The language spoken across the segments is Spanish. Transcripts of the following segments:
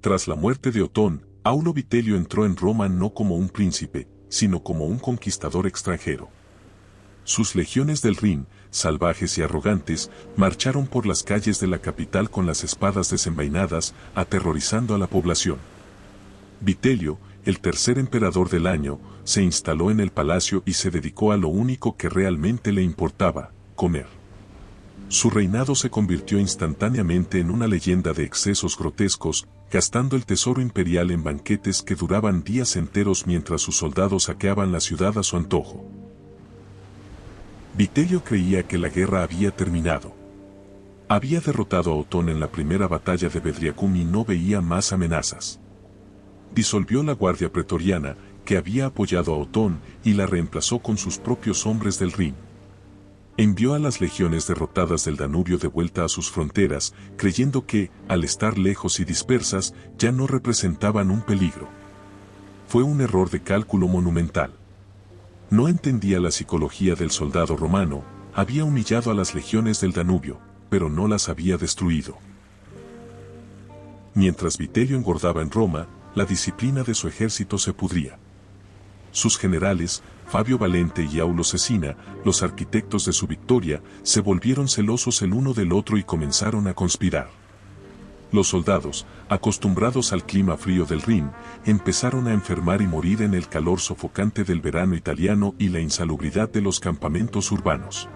Tras la muerte de Otón, Aulo Vitelio entró en Roma no como un príncipe, sino como un conquistador extranjero. Sus legiones del Rin, salvajes y arrogantes, marcharon por las calles de la capital con las espadas desenvainadas, aterrorizando a la población. Vitelio, el tercer emperador del año, se instaló en el palacio y se dedicó a lo único que realmente le importaba, comer. Su reinado se convirtió instantáneamente en una leyenda de excesos grotescos, gastando el tesoro imperial en banquetes que duraban días enteros mientras sus soldados saqueaban la ciudad a su antojo. Vitelio creía que la guerra había terminado. Había derrotado a Otón en la primera batalla de Bedriacum y no veía más amenazas. Disolvió la guardia pretoriana, que había apoyado a Otón, y la reemplazó con sus propios hombres del Rin. Envió a las legiones derrotadas del Danubio de vuelta a sus fronteras, creyendo que, al estar lejos y dispersas, ya no representaban un peligro. Fue un error de cálculo monumental. No entendía la psicología del soldado romano, había humillado a las legiones del Danubio, pero no las había destruido. Mientras Vitelio engordaba en Roma, la disciplina de su ejército se pudría. Sus generales, Fabio Valente y Aulo Cecina, los arquitectos de su victoria, se volvieron celosos el uno del otro y comenzaron a conspirar. Los soldados, acostumbrados al clima frío del Rin, empezaron a enfermar y morir en el calor sofocante del verano italiano y la insalubridad de los campamentos urbanos.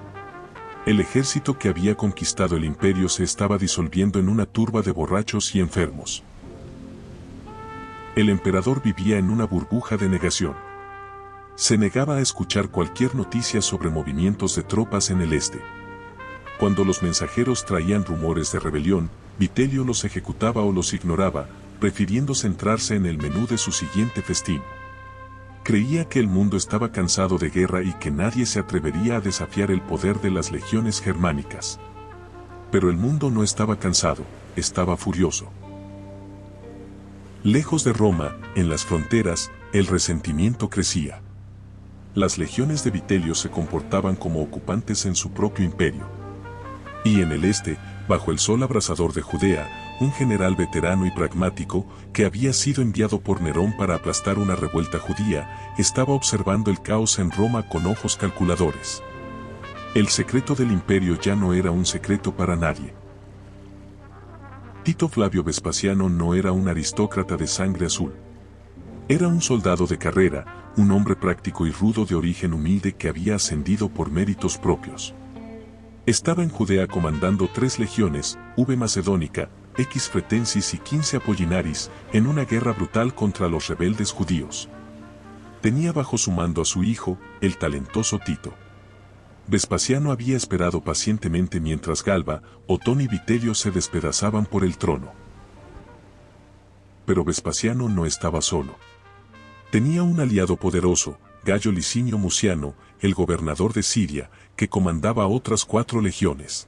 El ejército que había conquistado el imperio se estaba disolviendo en una turba de borrachos y enfermos. El emperador vivía en una burbuja de negación. Se negaba a escuchar cualquier noticia sobre movimientos de tropas en el este. Cuando los mensajeros traían rumores de rebelión, Vitelio los ejecutaba o los ignoraba, prefiriendo centrarse en el menú de su siguiente festín. Creía que el mundo estaba cansado de guerra y que nadie se atrevería a desafiar el poder de las legiones germánicas. Pero el mundo no estaba cansado, estaba furioso. Lejos de Roma, en las fronteras, el resentimiento crecía. Las legiones de Vitelio se comportaban como ocupantes en su propio imperio. Y en el este, bajo el sol abrasador de Judea, un general veterano y pragmático, que había sido enviado por Nerón para aplastar una revuelta judía, estaba observando el caos en Roma con ojos calculadores. El secreto del imperio ya no era un secreto para nadie. Tito Flavio Vespasiano no era un aristócrata de sangre azul. Era un soldado de carrera, un hombre práctico y rudo de origen humilde que había ascendido por méritos propios. Estaba en Judea comandando 3 legiones, V Macedónica, X Fretensis y 15 Apollinaris, en una guerra brutal contra los rebeldes judíos. Tenía bajo su mando a su hijo, el talentoso Tito. Vespasiano había esperado pacientemente mientras Galba, Otón y Vitelio se despedazaban por el trono. Pero Vespasiano no estaba solo. Tenía un aliado poderoso, Gayo Licinio Muciano, el gobernador de Siria, que comandaba otras 4 legiones.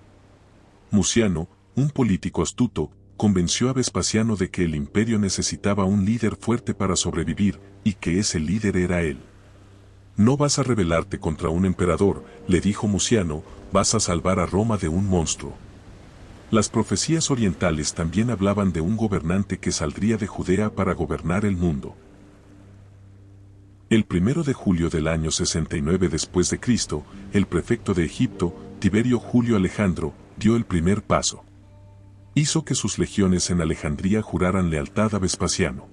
Muciano, un político astuto, convenció a Vespasiano de que el imperio necesitaba un líder fuerte para sobrevivir, y que ese líder era él. No vas a rebelarte contra un emperador, le dijo Muciano, vas a salvar a Roma de un monstruo. Las profecías orientales también hablaban de un gobernante que saldría de Judea para gobernar el mundo. El 1 de julio del año 69 después de Cristo, el prefecto de Egipto, Tiberio Julio Alejandro, dio el primer paso. Hizo que sus legiones en Alejandría juraran lealtad a Vespasiano.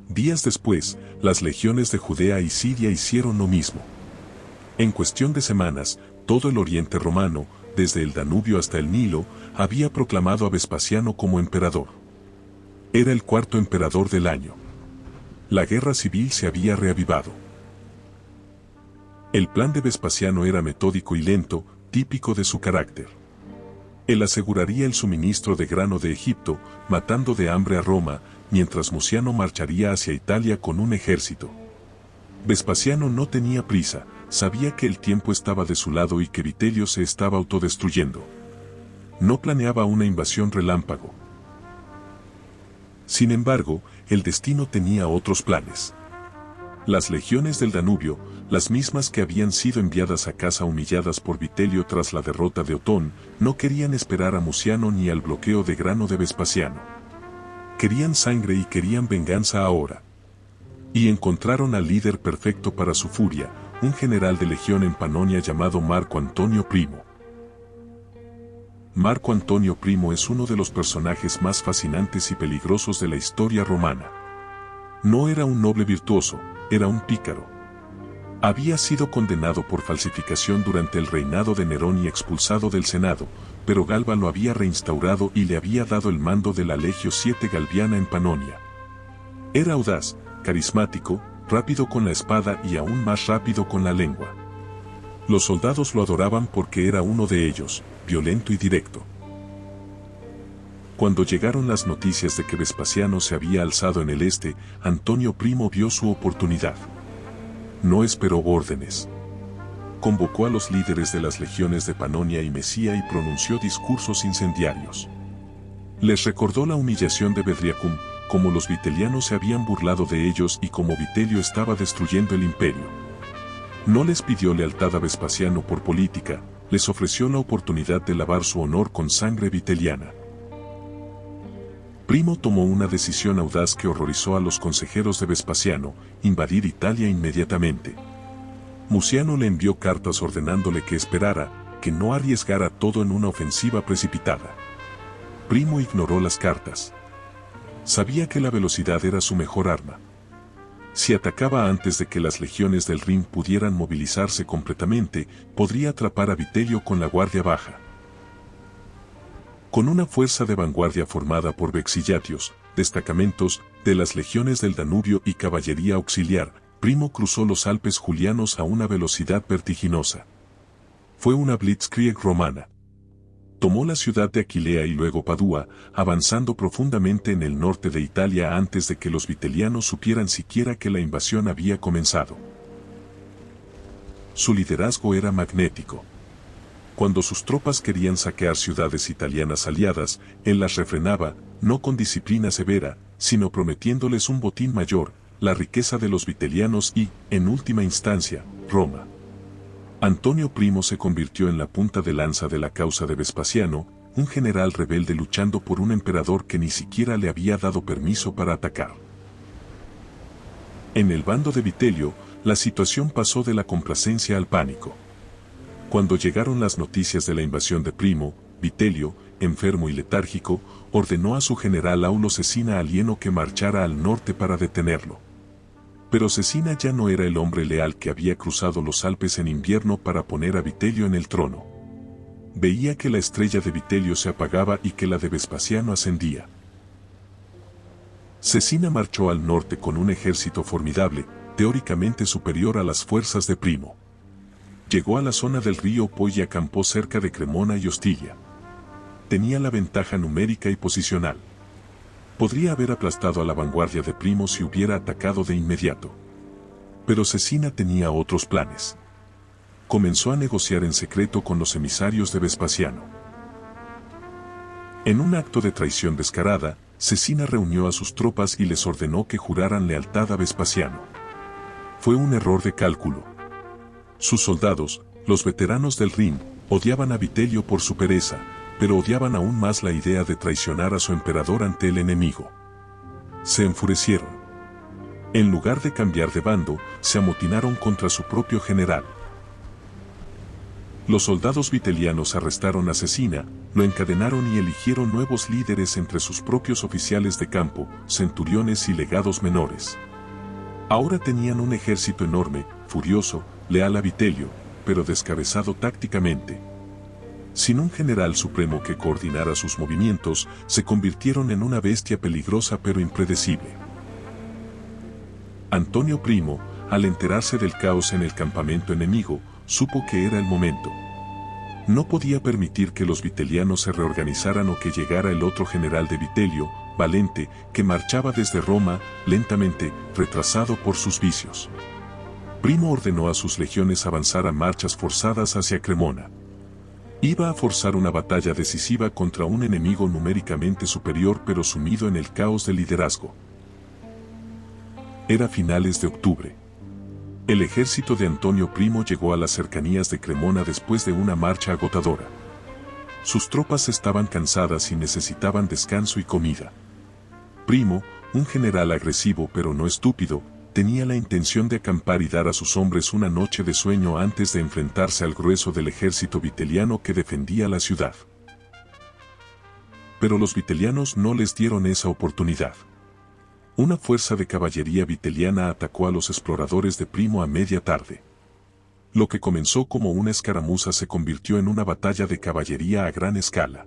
Días después, las legiones de Judea y Siria hicieron lo mismo. En cuestión de semanas, todo el oriente romano, desde el Danubio hasta el Nilo, había proclamado a Vespasiano como emperador. Era el 4º emperador del año. La guerra civil se había reavivado. El plan de Vespasiano era metódico y lento, típico de su carácter. Él aseguraría el suministro de grano de Egipto, matando de hambre a Roma, mientras Muciano marcharía hacia Italia con un ejército. Vespasiano no tenía prisa, sabía que el tiempo estaba de su lado y que Vitelio se estaba autodestruyendo. No planeaba una invasión relámpago. Sin embargo, el destino tenía otros planes. Las legiones del Danubio, las mismas que habían sido enviadas a casa humilladas por Vitelio tras la derrota de Otón, no querían esperar a Muciano ni al bloqueo de grano de Vespasiano. Querían sangre y querían venganza ahora. Y encontraron al líder perfecto para su furia, un general de legión en Panonia llamado Marco Antonio Primo. Marco Antonio Primo es uno de los personajes más fascinantes y peligrosos de la historia romana. No era un noble virtuoso, era un pícaro. Había sido condenado por falsificación durante el reinado de Nerón y expulsado del Senado, pero Galba lo había reinstaurado y le había dado el mando de la Legio 7 Galbiana en Panonia. Era audaz, carismático, rápido con la espada y aún más rápido con la lengua. Los soldados lo adoraban porque era uno de ellos, violento y directo. Cuando llegaron las noticias de que Vespasiano se había alzado en el este, Antonio Primo vio su oportunidad. No esperó órdenes. Convocó a los líderes de las legiones de Panonia y Mesía y pronunció discursos incendiarios. Les recordó la humillación de Bedriacum, cómo los vitelianos se habían burlado de ellos y cómo Vitelio estaba destruyendo el imperio. No les pidió lealtad a Vespasiano por política, les ofreció la oportunidad de lavar su honor con sangre viteliana. Primo tomó una decisión audaz que horrorizó a los consejeros de Vespasiano: invadir Italia inmediatamente. Muciano le envió cartas ordenándole que esperara, que no arriesgara todo en una ofensiva precipitada. Primo ignoró las cartas. Sabía que la velocidad era su mejor arma. Si atacaba antes de que las legiones del Rin pudieran movilizarse completamente, podría atrapar a Vitelio con la guardia baja. Con una fuerza de vanguardia formada por vexillatios, destacamentos de las legiones del Danubio y caballería auxiliar, Primo cruzó los Alpes julianos a una velocidad vertiginosa. Fue una blitzkrieg romana. Tomó la ciudad de Aquilea y luego Padua, avanzando profundamente en el norte de Italia antes de que los vitelianos supieran siquiera que la invasión había comenzado. Su liderazgo era magnético. Cuando sus tropas querían saquear ciudades italianas aliadas, él las refrenaba, no con disciplina severa, sino prometiéndoles un botín mayor, la riqueza de los vitelianos y, en última instancia, Roma. Antonio Primo se convirtió en la punta de lanza de la causa de Vespasiano, un general rebelde luchando por un emperador que ni siquiera le había dado permiso para atacar. En el bando de Vitelio, la situación pasó de la complacencia al pánico. Cuando llegaron las noticias de la invasión de Primo, Vitelio, enfermo y letárgico, ordenó a su general Aulo Cecina Alieno que marchara al norte para detenerlo. Pero Cecina ya no era el hombre leal que había cruzado los Alpes en invierno para poner a Vitelio en el trono. Veía que la estrella de Vitelio se apagaba y que la de Vespasiano ascendía. Cecina marchó al norte con un ejército formidable, teóricamente superior a las fuerzas de Primo. Llegó a la zona del río Po y acampó cerca de Cremona y Ostiglia. Tenía la ventaja numérica y posicional. Podría haber aplastado a la vanguardia de Primo si hubiera atacado de inmediato. Pero Cecina tenía otros planes. Comenzó a negociar en secreto con los emisarios de Vespasiano. En un acto de traición descarada, Cecina reunió a sus tropas y les ordenó que juraran lealtad a Vespasiano. Fue un error de cálculo. Sus soldados, los veteranos del Rin, odiaban a Vitelio por su pereza, pero odiaban aún más la idea de traicionar a su emperador ante el enemigo. Se enfurecieron. En lugar de cambiar de bando, se amotinaron contra su propio general. Los soldados vitelianos arrestaron a Cecina, lo encadenaron y eligieron nuevos líderes entre sus propios oficiales de campo, centuriones y legados menores. Ahora tenían un ejército enorme, furioso, leal a Vitelio, pero descabezado tácticamente. Sin un general supremo que coordinara sus movimientos, se convirtieron en una bestia peligrosa pero impredecible. Antonio Primo, al enterarse del caos en el campamento enemigo, supo que era el momento. No podía permitir que los vitelianos se reorganizaran o que llegara el otro general de Vitelio, Valente, que marchaba desde Roma, lentamente, retrasado por sus vicios. Primo ordenó a sus legiones avanzar a marchas forzadas hacia Cremona. Iba a forzar una batalla decisiva contra un enemigo numéricamente superior pero sumido en el caos del liderazgo. Era finales de octubre. El ejército de Antonio Primo llegó a las cercanías de Cremona después de una marcha agotadora. Sus tropas estaban cansadas y necesitaban descanso y comida. Primo, un general agresivo pero no estúpido, tenía la intención de acampar y dar a sus hombres una noche de sueño antes de enfrentarse al grueso del ejército viteliano que defendía la ciudad. Pero los vitelianos no les dieron esa oportunidad. Una fuerza de caballería viteliana atacó a los exploradores de Primo a media tarde. Lo que comenzó como una escaramuza se convirtió en una batalla de caballería a gran escala.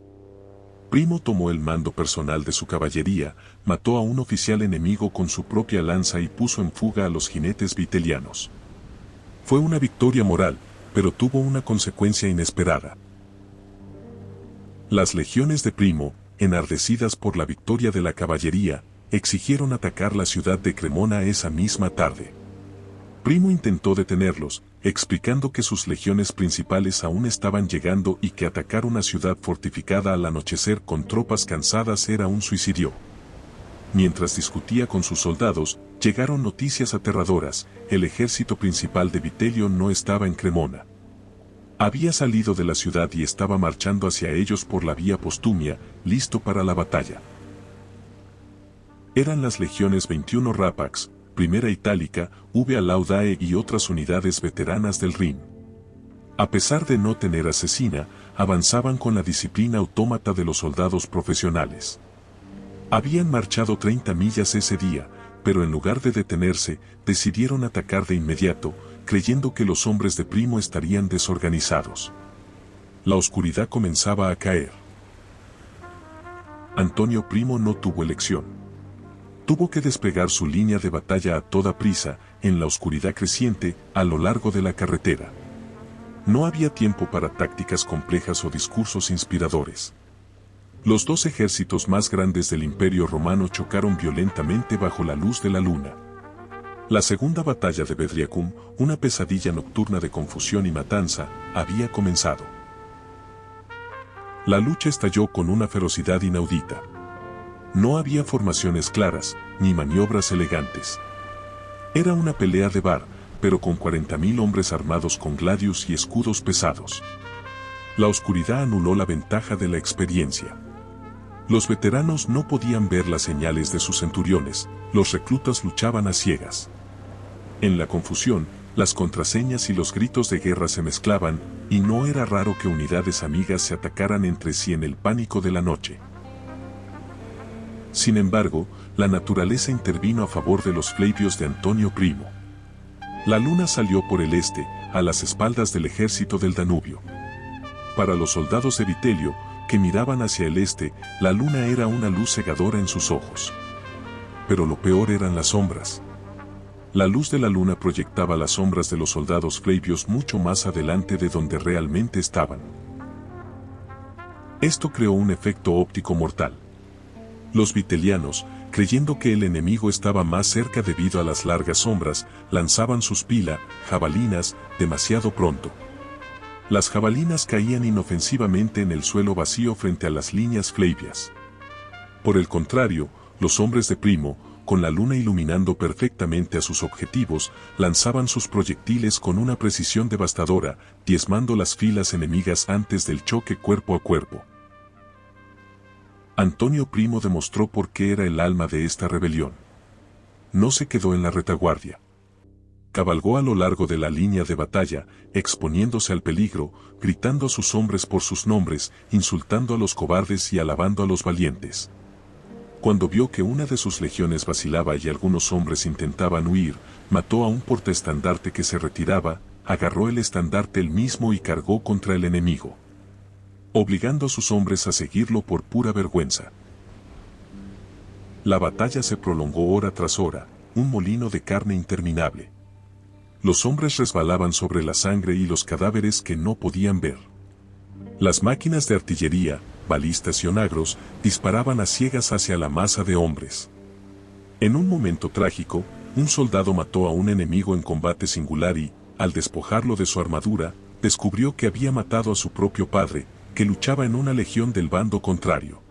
Primo tomó el mando personal de su caballería, mató a un oficial enemigo con su propia lanza y puso en fuga a los jinetes vitelianos. Fue una victoria moral, pero tuvo una consecuencia inesperada. Las legiones de Primo, enardecidas por la victoria de la caballería, exigieron atacar la ciudad de Cremona esa misma tarde. Primo intentó detenerlos, explicando que sus legiones principales aún estaban llegando y que atacar una ciudad fortificada al anochecer con tropas cansadas era un suicidio. Mientras discutía con sus soldados, llegaron noticias aterradoras: el ejército principal de Vitelio no estaba en Cremona. Había salido de la ciudad y estaba marchando hacia ellos por la vía Postumia, listo para la batalla. Eran las legiones 21 Rapax, Primera Itálica, V. Laudae y otras unidades veteranas del Rin. A pesar de no tener asesina, avanzaban con la disciplina autómata de los soldados profesionales. Habían marchado 30 millas ese día, pero en lugar de detenerse, decidieron atacar de inmediato, creyendo que los hombres de Primo estarían desorganizados. La oscuridad comenzaba a caer. Antonio Primo no tuvo elección. Tuvo que desplegar su línea de batalla a toda prisa, en la oscuridad creciente, a lo largo de la carretera. No había tiempo para tácticas complejas o discursos inspiradores. Los dos ejércitos más grandes del Imperio Romano chocaron violentamente bajo la luz de la luna. La segunda batalla de Bedriacum, una pesadilla nocturna de confusión y matanza, había comenzado. La lucha estalló con una ferocidad inaudita. No había formaciones claras, ni maniobras elegantes. Era una pelea de bar, pero con 40.000 hombres armados con gladius y escudos pesados. La oscuridad anuló la ventaja de la experiencia. Los veteranos no podían ver las señales de sus centuriones, los reclutas luchaban a ciegas. En la confusión, las contraseñas y los gritos de guerra se mezclaban, y no era raro que unidades amigas se atacaran entre sí en el pánico de la noche. Sin embargo, la naturaleza intervino a favor de los flebios de Antonio Primo. La luna salió por el este, a las espaldas del ejército del Danubio. Para los soldados de Vitelio, que miraban hacia el este, la luna era una luz cegadora en sus ojos. Pero lo peor eran las sombras. La luz de la luna proyectaba las sombras de los soldados flebios mucho más adelante de donde realmente estaban. Esto creó un efecto óptico mortal. Los vitelianos, creyendo que el enemigo estaba más cerca debido a las largas sombras, lanzaban sus jabalinas, demasiado pronto. Las jabalinas caían inofensivamente en el suelo vacío frente a las líneas flebias. Por el contrario, los hombres de Primo, con la luna iluminando perfectamente a sus objetivos, lanzaban sus proyectiles con una precisión devastadora, diezmando las filas enemigas antes del choque cuerpo a cuerpo. Antonio Primo demostró por qué era el alma de esta rebelión. No se quedó en la retaguardia. Cabalgó a lo largo de la línea de batalla, exponiéndose al peligro, gritando a sus hombres por sus nombres, insultando a los cobardes y alabando a los valientes. Cuando vio que una de sus legiones vacilaba y algunos hombres intentaban huir, mató a un portaestandarte que se retiraba, agarró el estandarte él mismo y cargó contra el enemigo, obligando a sus hombres a seguirlo por pura vergüenza. La batalla se prolongó hora tras hora, un molino de carne interminable. Los hombres resbalaban sobre la sangre y los cadáveres que no podían ver. Las máquinas de artillería, balistas y onagros, disparaban a ciegas hacia la masa de hombres. En un momento trágico, un soldado mató a un enemigo en combate singular y, al despojarlo de su armadura, descubrió que había matado a su propio padre, que luchaba en una legión del bando contrario.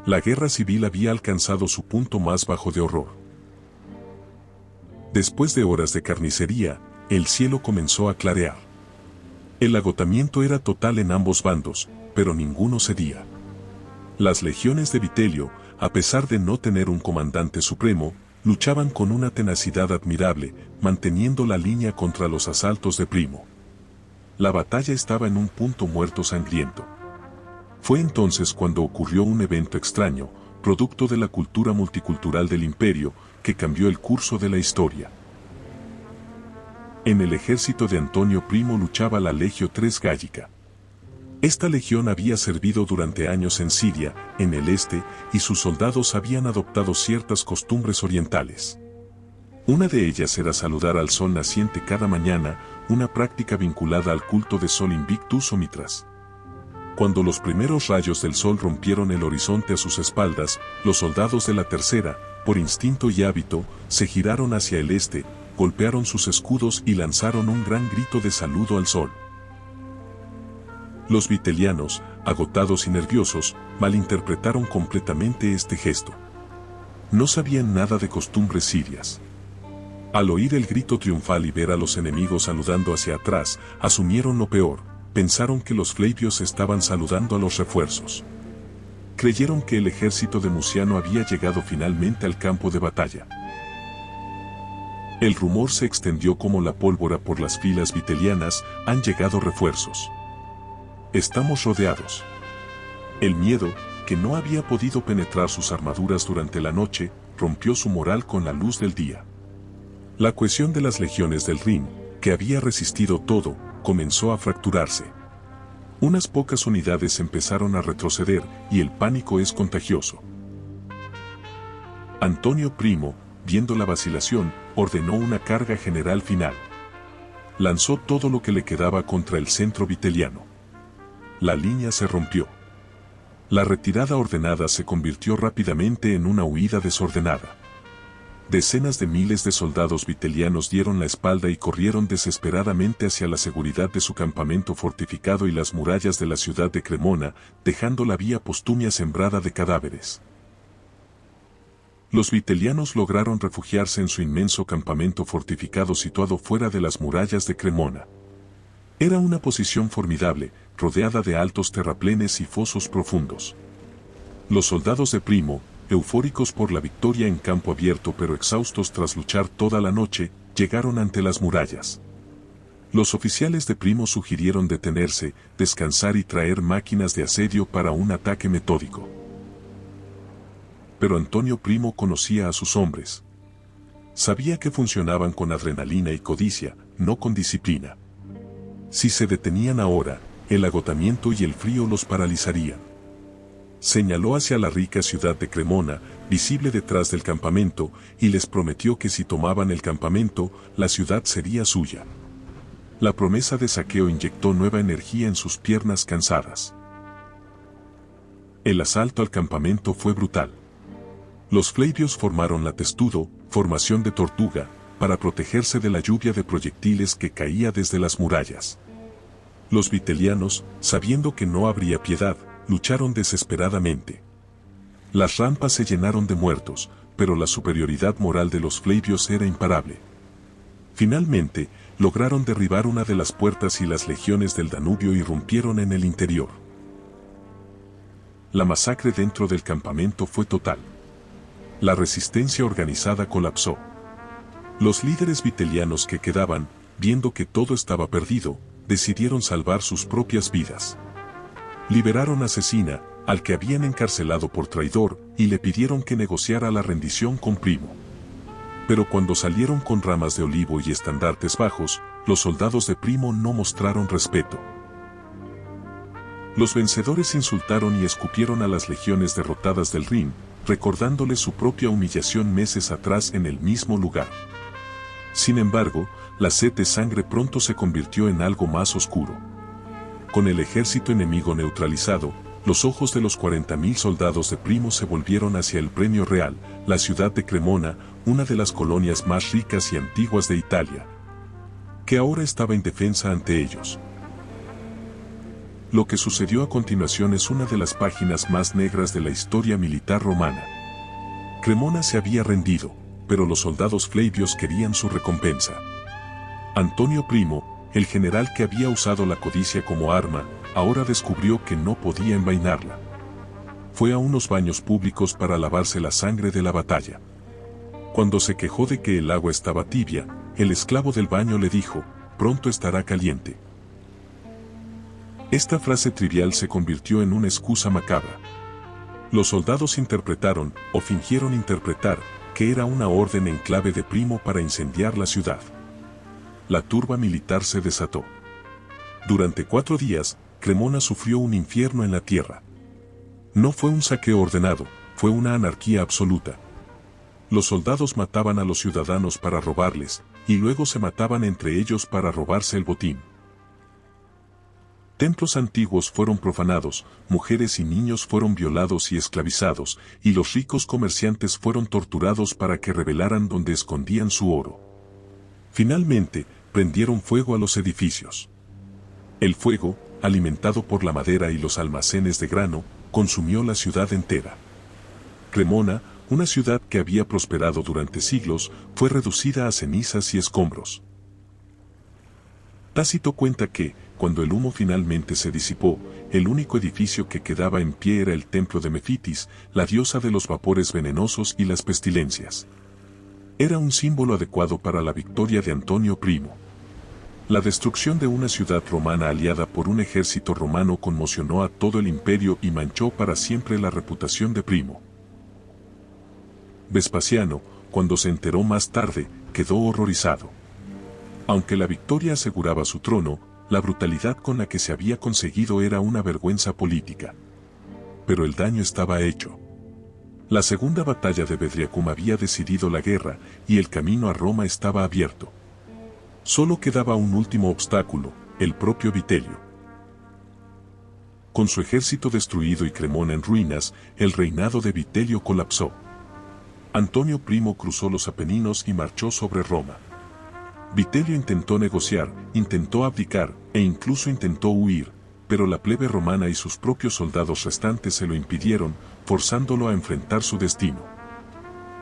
La guerra civil había alcanzado su punto más bajo de horror. Después de horas de carnicería, el cielo comenzó a clarear. El agotamiento era total en ambos bandos, pero ninguno cedía. Las legiones de Vitelio, a pesar de no tener un comandante supremo, luchaban con una tenacidad admirable, manteniendo la línea contra los asaltos de Primo. La batalla estaba en un punto muerto sangriento. Fue entonces cuando ocurrió un evento extraño, producto de la cultura multicultural del imperio, que cambió el curso de la historia. En el ejército de Antonio Primo luchaba la Legio III Gallica. Esta legión había servido durante años en Siria, en el este, y sus soldados habían adoptado ciertas costumbres orientales. Una de ellas era saludar al sol naciente cada mañana, una práctica vinculada al culto de Sol Invictus o Mitras. Cuando los primeros rayos del sol rompieron el horizonte a sus espaldas, los soldados de la tercera, por instinto y hábito, se giraron hacia el este, golpearon sus escudos y lanzaron un gran grito de saludo al sol. Los vitelianos, agotados y nerviosos, malinterpretaron completamente este gesto. No sabían nada de costumbres sirias. Al oír el grito triunfal y ver a los enemigos saludando hacia atrás, asumieron lo peor, pensaron que los flavios estaban saludando a los refuerzos. Creyeron que el ejército de Muciano había llegado finalmente al campo de batalla. El rumor se extendió como la pólvora por las filas vitelianas: han llegado refuerzos. Estamos rodeados. El miedo, que no había podido penetrar sus armaduras durante la noche, rompió su moral con la luz del día. La cohesión de las legiones del Rin, que había resistido todo, comenzó a fracturarse. Unas pocas unidades empezaron a retroceder, y el pánico es contagioso. Antonio Primo, viendo la vacilación, ordenó una carga general final. Lanzó todo lo que le quedaba contra el centro viteliano. La línea se rompió. La retirada ordenada se convirtió rápidamente en una huida desordenada. Decenas de miles de soldados vitelianos dieron la espalda y corrieron desesperadamente hacia la seguridad de su campamento fortificado y las murallas de la ciudad de Cremona, dejando la vía Postumia sembrada de cadáveres. Los vitelianos lograron refugiarse en su inmenso campamento fortificado situado fuera de las murallas de Cremona. Era una posición formidable, rodeada de altos terraplenes y fosos profundos. Los soldados de Primo, eufóricos por la victoria en campo abierto pero exhaustos tras luchar toda la noche, llegaron ante las murallas. Los oficiales de Primo sugirieron detenerse, descansar y traer máquinas de asedio para un ataque metódico. Pero Antonio Primo conocía a sus hombres. Sabía que funcionaban con adrenalina y codicia, no con disciplina. Si se detenían ahora, el agotamiento y el frío los paralizarían. Señaló hacia la rica ciudad de Cremona, visible detrás del campamento, y les prometió que si tomaban el campamento, la ciudad sería suya. La promesa de saqueo inyectó nueva energía en sus piernas cansadas. El asalto al campamento fue brutal. Los flavios formaron la testudo, formación de tortuga, para protegerse de la lluvia de proyectiles que caía desde las murallas. Los vitelianos, sabiendo que no habría piedad, lucharon desesperadamente. Las rampas se llenaron de muertos, pero la superioridad moral de los flavios era imparable. Finalmente, lograron derribar una de las puertas y las legiones del Danubio irrumpieron en el interior. La masacre dentro del campamento fue total. La resistencia organizada colapsó. Los líderes vitelianos que quedaban, viendo que todo estaba perdido, decidieron salvar sus propias vidas. Liberaron a Cecina, al que habían encarcelado por traidor, y le pidieron que negociara la rendición con Primo. Pero cuando salieron con ramas de olivo y estandartes bajos, los soldados de Primo no mostraron respeto. Los vencedores insultaron y escupieron a las legiones derrotadas del Rin, recordándoles su propia humillación meses atrás en el mismo lugar. Sin embargo, la sed de sangre pronto se convirtió en algo más oscuro. Con el ejército enemigo neutralizado, los ojos de los 40.000 soldados de Primo se volvieron hacia el premio real, la ciudad de Cremona, una de las colonias más ricas y antiguas de Italia, que ahora estaba indefensa ante ellos. Lo que sucedió a continuación es una de las páginas más negras de la historia militar romana. Cremona se había rendido, pero los soldados flavios querían su recompensa. Antonio Primo, el general que había usado la codicia como arma, ahora descubrió que no podía envainarla. fue a unos baños públicos para lavarse la sangre de la batalla. Cuando se quejó de que el agua estaba tibia, el esclavo del baño le dijo, pronto estará caliente. Esta frase trivial se convirtió en una excusa macabra. Los soldados interpretaron, o fingieron interpretar, que era una orden en clave de Primo para incendiar la ciudad. La turba militar se desató. Durante 4 días, Cremona sufrió un infierno en la tierra. No fue un saqueo ordenado, fue una anarquía absoluta. Los soldados mataban a los ciudadanos para robarles, y luego se mataban entre ellos para robarse el botín. Templos antiguos fueron profanados, mujeres y niños fueron violados y esclavizados, y los ricos comerciantes fueron torturados para que revelaran dónde escondían su oro. Finalmente, prendieron fuego a los edificios. El fuego, alimentado por la madera y los almacenes de grano, consumió la ciudad entera. Cremona, una ciudad que había prosperado durante siglos, fue reducida a cenizas y escombros. Tácito cuenta que, cuando el humo finalmente se disipó, el único edificio que quedaba en pie era el templo de Mefitis, la diosa de los vapores venenosos y las pestilencias. Era un símbolo adecuado para la victoria de Antonio Primo. La destrucción de una ciudad romana aliada por un ejército romano conmocionó a todo el imperio y manchó para siempre la reputación de Primo. Vespasiano, cuando se enteró más tarde, quedó horrorizado. Aunque la victoria aseguraba su trono, la brutalidad con la que se había conseguido era una vergüenza política. Pero el daño estaba hecho. La segunda batalla de Bedriacum había decidido la guerra, y el camino a Roma estaba abierto. Solo quedaba un último obstáculo, el propio Vitelio. Con su ejército destruido y Cremona en ruinas, el reinado de Vitelio colapsó. Antonio Primo cruzó los Apeninos y marchó sobre Roma. Vitelio intentó negociar, intentó abdicar, e incluso intentó huir, pero la plebe romana y sus propios soldados restantes se lo impidieron, forzándolo a enfrentar su destino.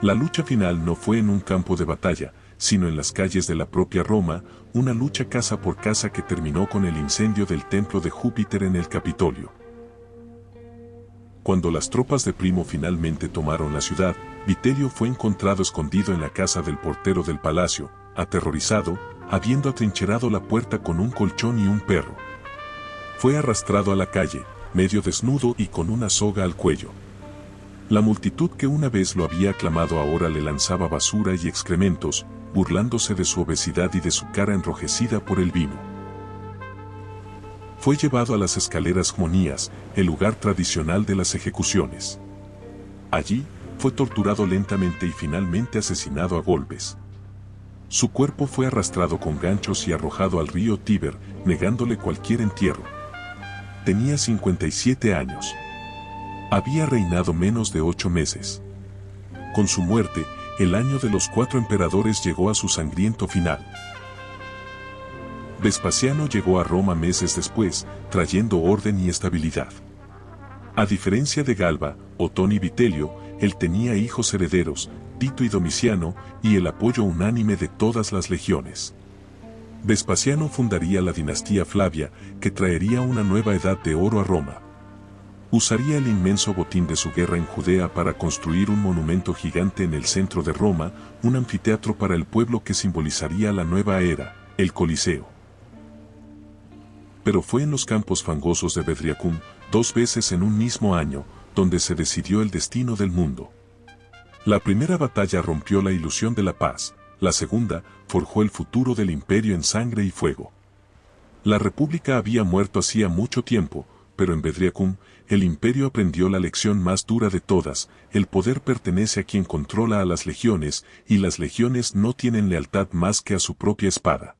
La lucha final no fue en un campo de batalla, sino en las calles de la propia Roma, una lucha casa por casa que terminó con el incendio del templo de Júpiter en el Capitolio. Cuando las tropas de Primo finalmente tomaron la ciudad, Vitelio fue encontrado escondido en la casa del portero del palacio, aterrorizado, habiendo atrincherado la puerta con un colchón y un perro. Fue arrastrado a la calle, medio desnudo y con una soga al cuello. La multitud que una vez lo había aclamado ahora le lanzaba basura y excrementos, burlándose de su obesidad y de su cara enrojecida por el vino. Fue llevado a las escaleras Monías, el lugar tradicional de las ejecuciones. Allí, fue torturado lentamente y finalmente asesinado a golpes. Su cuerpo fue arrastrado con ganchos y arrojado al río Tíber, negándole cualquier entierro. Tenía 57 años. Había reinado menos de 8 meses. Con su muerte, el año de los 4 emperadores llegó a su sangriento final. Vespasiano llegó a Roma meses después, trayendo orden y estabilidad. A diferencia de Galba, Otón y Vitelio, él tenía hijos herederos, Tito y Domiciano, y el apoyo unánime de todas las legiones. Vespasiano fundaría la dinastía Flavia, que traería una nueva edad de oro a Roma. Usaría el inmenso botín de su guerra en Judea para construir un monumento gigante en el centro de Roma, un anfiteatro para el pueblo que simbolizaría la nueva era, el Coliseo. Pero fue en los campos fangosos de Bedriacum, 2 veces en un mismo año, donde se decidió el destino del mundo. La primera batalla rompió la ilusión de la paz, la segunda forjó el futuro del imperio en sangre y fuego. La república había muerto hacía mucho tiempo, pero en Bedriacum, el imperio aprendió la lección más dura de todas: el poder pertenece a quien controla a las legiones, y las legiones no tienen lealtad más que a su propia espada.